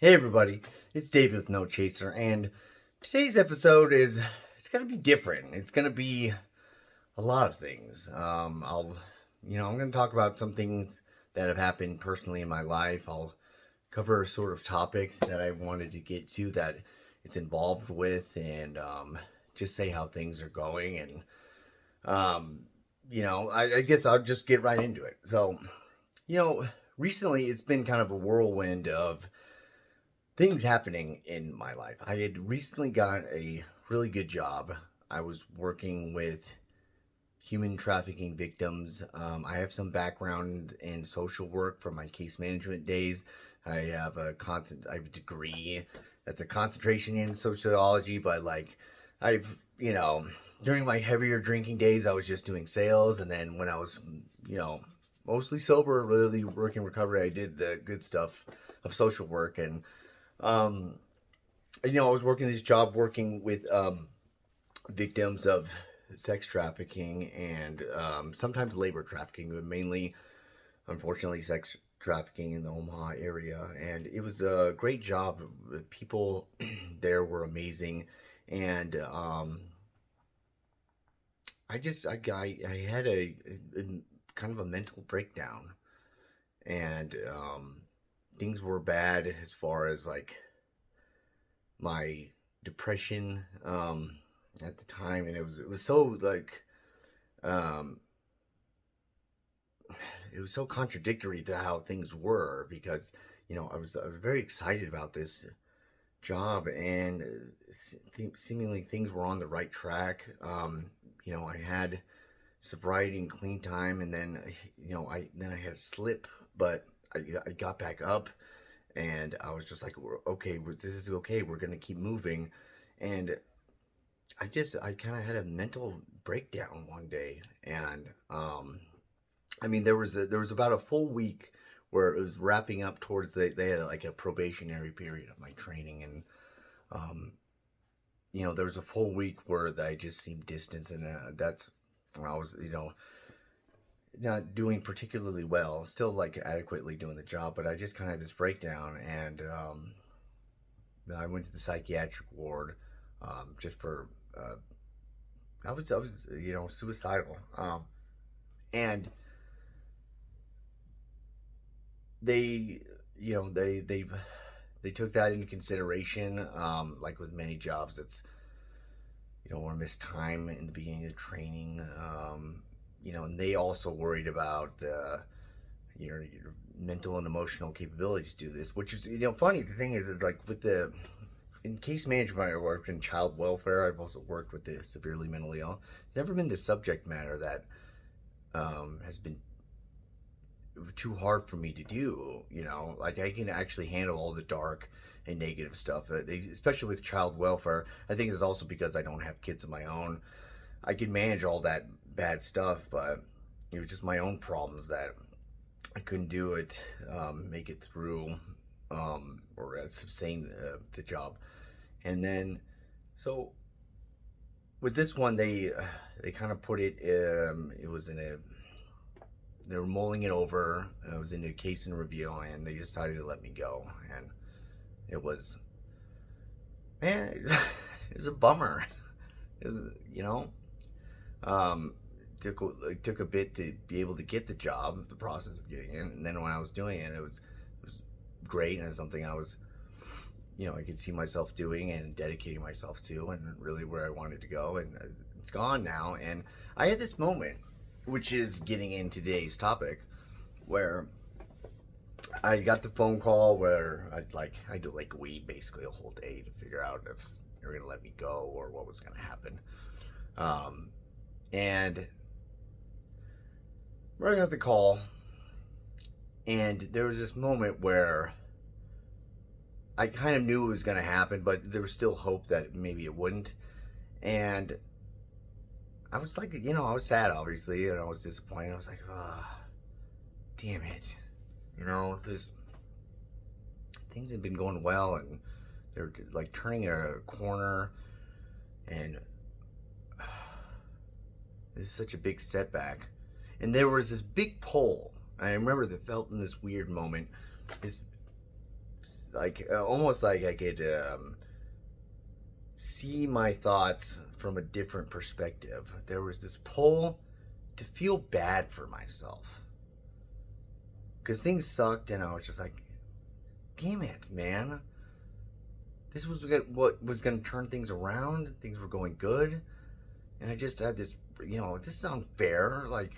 Hey everybody, it's David with No Chaser, and today's episode it's gonna be different. It's gonna be a lot of things. I'm gonna talk about some things that have happened personally in my life. I'll cover a sort of topic that I wanted to get to that it's involved with, and just say how things are going, and I guess I'll just get right into it. So, you know, recently it's been kind of a whirlwind of things happening in my life. I had recently got a really good job. I was working with human trafficking victims. I have some background in social work from my case management days. I have a degree that's a concentration in sociology, but I've during my heavier drinking days, I was just doing sales, and then when I was mostly sober, really working recovery, I did the good stuff of social work. And um, I was working this job working with victims of sex trafficking and sometimes labor trafficking, but mainly, unfortunately, sex trafficking in the Omaha area. And it was a great job. The people there were amazing, and I had a kind of a mental breakdown, and things were bad as far as like my depression at the time, and it was so um, it was so contradictory to how things were because I was very excited about this job, and seemingly things were on the right track. I had sobriety and clean time, and then I had a slip, but I got back up, and I was just like, okay, this is okay. We're gonna keep moving, and I kind of had a mental breakdown one day, and there was about a full week where it was wrapping up towards they had like a probationary period of my training, and um, there was a full week where I just seemed distant, and that's when I was not doing particularly well, still like adequately doing the job, but I just kind of had this breakdown, and I went to the psychiatric ward just for I was suicidal, and they they took that into consideration. Like with many jobs, it's you don't want to miss time in the beginning of the training. And they also worried about your mental and emotional capabilities to do this, which is funny. The thing is like with the in case management, I worked in child welfare. I've also worked with the severely mentally ill. It's never been the subject matter that has been too hard for me to do. Like I can actually handle all the dark and negative stuff, especially with child welfare. I think it's also because I don't have kids of my own. I can manage all that bad stuff, but it was just my own problems that I couldn't do it, make it through, or sustain the job. And then, so with this one, they kind of put it. It was in a they were mulling it over. I was in a case and review, and they decided to let me go. And it was, man, it was a bummer. It was, um, took a bit to be able to get the job, the process of getting in, and then when I was doing it, it was great, and it's something I was, I could see myself doing and dedicating myself to, and really where I wanted to go, and it's gone now. And I had this moment, which is getting in today's topic, where I got the phone call where I do like weed basically a whole day to figure out if they were gonna let me go or what was gonna happen. Um, and I got the call, and there was this moment where I kind of knew it was gonna happen, but there was still hope that maybe it wouldn't. And I was like, I was sad, obviously, and I was disappointed. I was like, ah, oh, damn it. This things had been going well, and they're like turning a corner, and this is such a big setback. And there was this big pole. I remember that felt in this weird moment. This like almost like I could see my thoughts from a different perspective. There was this pull to feel bad for myself because things sucked, and I was just like, "Damn it, man! This was what was going to turn things around. Things were going good, and I just had this. This is unfair. Like,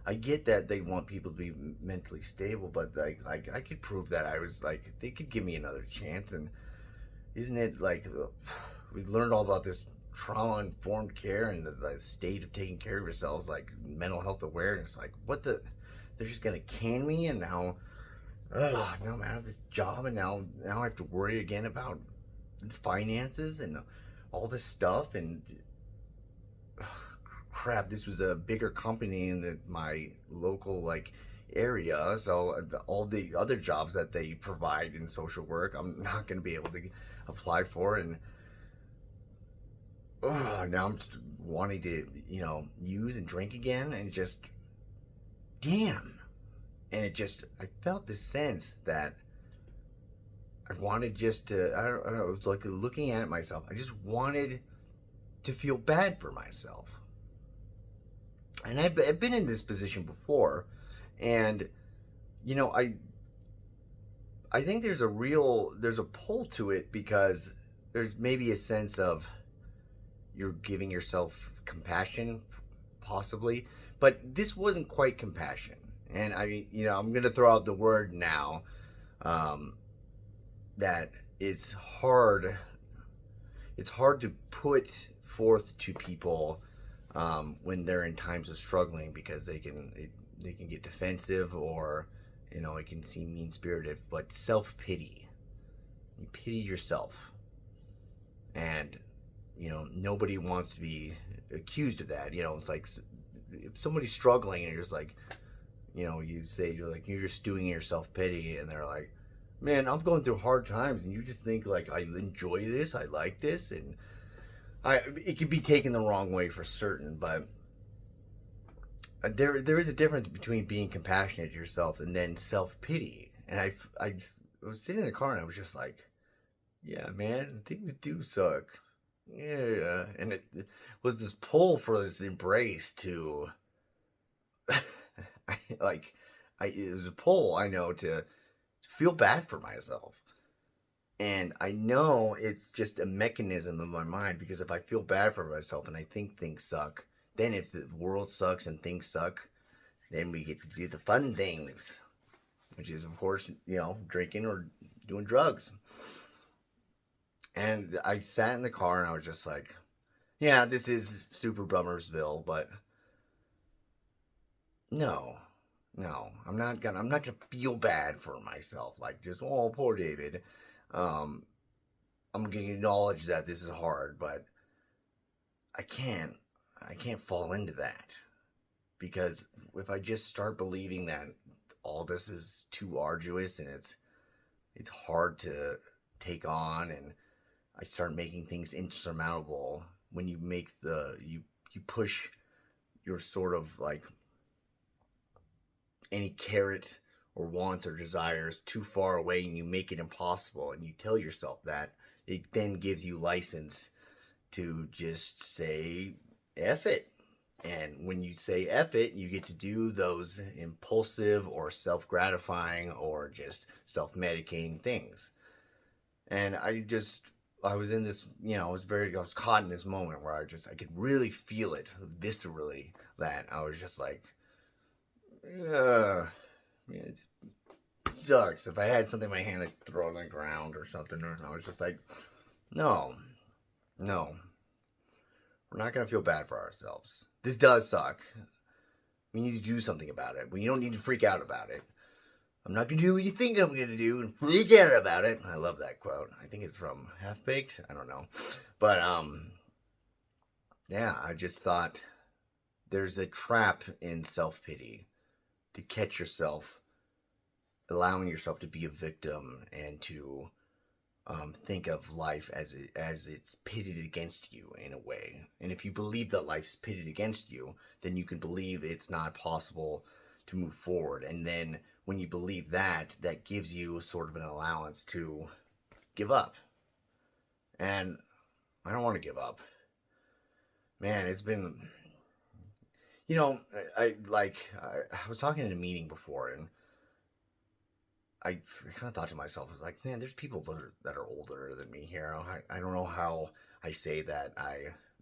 I get that they want people to be mentally stable, but like I could prove that I was like they could give me another chance, and isn't it like we learned all about this trauma informed care and the state of taking care of yourselves, like mental health awareness. Like, what the? They're just gonna can me, and now now I'm out of this job, and now I have to worry again about finances and all this stuff, and crap, this was a bigger company in my local like area, so all the other jobs that they provide in social work I'm not going to be able to apply for, and now I'm just wanting to use and drink again, and just damn. And I felt this sense that I wanted just to, I don't know, it was like looking at myself, I just wanted to feel bad for myself. And I've been in this position before, and I think there's a pull to it because there's maybe a sense of you're giving yourself compassion, possibly, but this wasn't quite compassion. And I'm gonna throw out the word now, that it's hard. It's hard to put forth to people when they're in times of struggling, because they can get defensive, or it can seem mean spirited. But self pity, you pity yourself, and nobody wants to be accused of that. It's like if somebody's struggling and you're just like, you say you're just doing your self pity, and they're like, man, I'm going through hard times, and you just think like I enjoy this, I like this, and it could be taken the wrong way for certain, but there is a difference between being compassionate to yourself and then self pity. And I was sitting in the car, and I was just like, yeah, man, things do suck. Yeah, and it was this pull for this embrace to, it was a pull, I know, to feel bad for myself. And I know it's just a mechanism in my mind, because if I feel bad for myself and I think things suck, then if the world sucks and things suck, then we get to do the fun things, which is, of course, drinking or doing drugs. And I sat in the car, and I was just like, yeah, this is super Bummersville, but no, I'm not gonna feel bad for myself, like just, oh, poor David. Um, I'm gonna acknowledge that this is hard, but I can't fall into that, because if I just start believing that all this is too arduous and it's hard to take on, and I start making things insurmountable, when you make you push your sort of like any carrot or wants or desires too far away, and you make it impossible, and you tell yourself that, it then gives you license to just say F it. And when you say F it, you get to do those impulsive or self-gratifying or just self-medicating things. And I was in this, I was caught in this moment where I could really feel it viscerally, that I was just like, yeah, it sucks. If I had something in my hand, I'd throw it on the ground or something. Or I was just like, no, we're not going to feel bad for ourselves. This does suck. We need to do something about it. We don't need to freak out about it. I'm not going to do what you think I'm going to do and freak out about it. I love that quote. I think it's from Half Baked. I don't know. But, yeah, I just thought there's a trap in self-pity, to catch yourself allowing yourself to be a victim, and to think of life as it's pitted against you in a way. And if you believe that life's pitted against you, then you can believe it's not possible to move forward. And then when you believe that, that gives you sort of an allowance to give up. And I don't want to give up. Man, it's been, I was talking in a meeting before, and I kind of thought to myself, I was like, man, there's people that are older than me here. I don't know how I say that.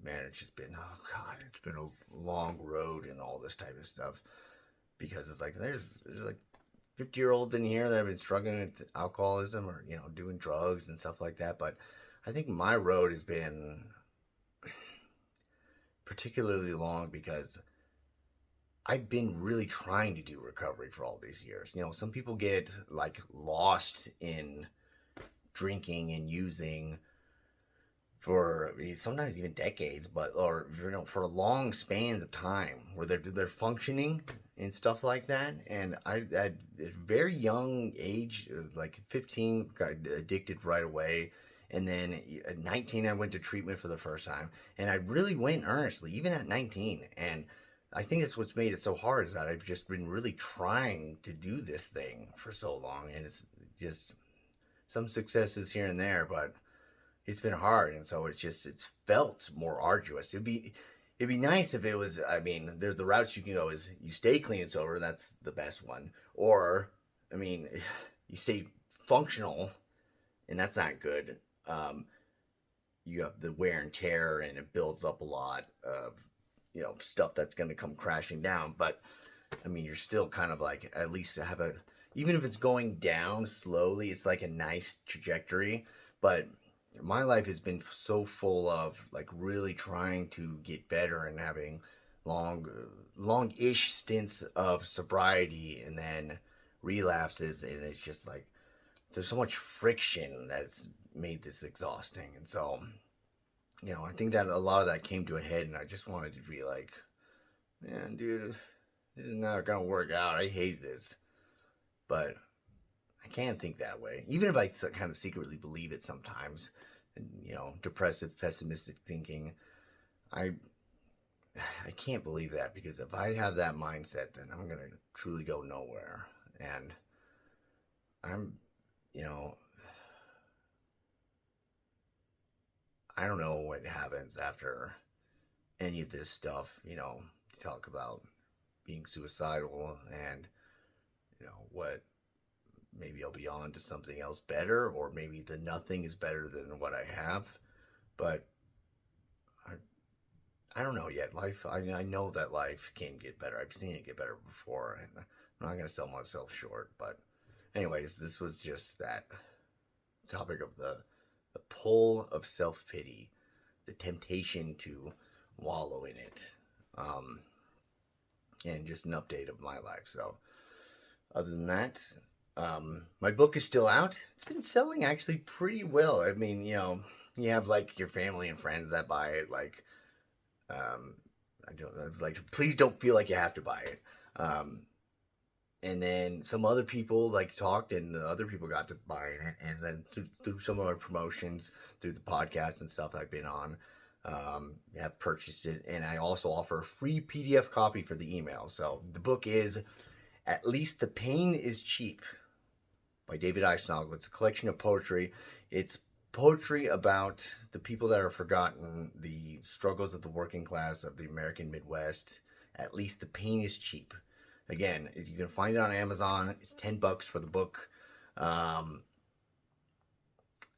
Man, it's just been, oh God, it's been a long road and all this type of stuff. Because it's like, there's like 50-year-olds in here that have been struggling with alcoholism or, doing drugs and stuff like that. But I think my road has been particularly long because I've been really trying to do recovery for all these years. Some people get like lost in drinking and using for sometimes even decades, or for long spans of time where they're functioning and stuff like that. And I at a very young age, like 15, got addicted right away. And then at 19, I went to treatment for the first time, and I really went earnestly, even at 19. And I think that's what's made it so hard, is that I've just been really trying to do this thing for so long, and it's just some successes here and there, but it's been hard, and so it's felt more arduous. It'd be nice if it was. I mean, there's the routes you can go is you stay clean and sober. That's the best one. Or, I mean, you stay functional, and that's not good. You have the wear and tear, and it builds up a lot of stuff that's going to come crashing down. But I mean, you're still kind of like, at least have even if it's going down slowly, it's like a nice trajectory. But my life has been so full of like really trying to get better and having long-ish stints of sobriety and then relapses, and it's just like there's so much friction that's made this exhausting. And so I think that a lot of that came to a head, and I just wanted to be like, man, dude, this is not gonna work out. I hate this. But I can't think that way, even if I kind of secretly believe it sometimes. And, depressive, pessimistic thinking. I can't believe that, because if I have that mindset, then I'm gonna truly go nowhere. And I'm, I don't know what happens after any of this stuff. You talk about being suicidal, and what, maybe I'll be on to something else better, or maybe the nothing is better than what I have. But I don't know yet. Life, I know that life can get better. I've seen it get better before, and I'm not going to sell myself short. But anyways, this was just that topic of the pull of self-pity, the temptation to wallow in it, and just an update of my life. So other than that, my book is still out. It's been selling actually pretty well. I mean, you have like your family and friends that buy it. Like, I was like, please don't feel like you have to buy it. And then some other people like talked, and the other people got to buy it. And then through some of our promotions, through the podcast and stuff I've been on, have purchased it. And I also offer a free PDF copy for the email. So the book is At Least the Pain is Cheap by David Eisnagel. It's a collection of poetry. It's poetry about the people that are forgotten, the struggles of the working class of the American Midwest. At Least the Pain is Cheap. Again, you can find it on Amazon. It's $10 for the book. And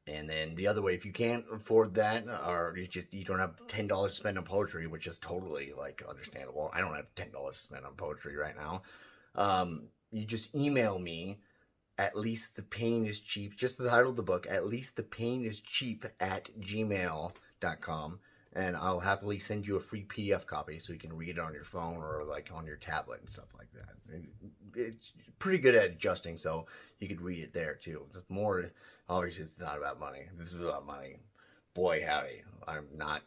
then the other way, if you can't afford that, or you don't have $10 to spend on poetry, which is totally like understandable. I don't have $10 to spend on poetry right now. You just email me, At Least the Pain is Cheap, just the title of the book, At Least the Pain is Cheap @gmail.com. And I'll happily send you a free PDF copy so you can read it on your phone or like on your tablet and stuff like that. It's pretty good at adjusting, so you could read it there too. It's more, obviously it's not about money. This is about money. Boy howdy, I'm not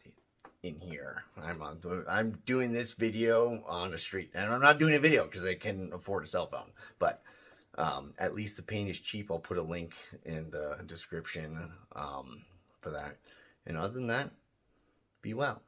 in here. I'm doing this video on the street, and I'm not doing a video because I can afford a cell phone. But At Least the Pain is Cheap. I'll put a link in the description for that. And other than that, be well.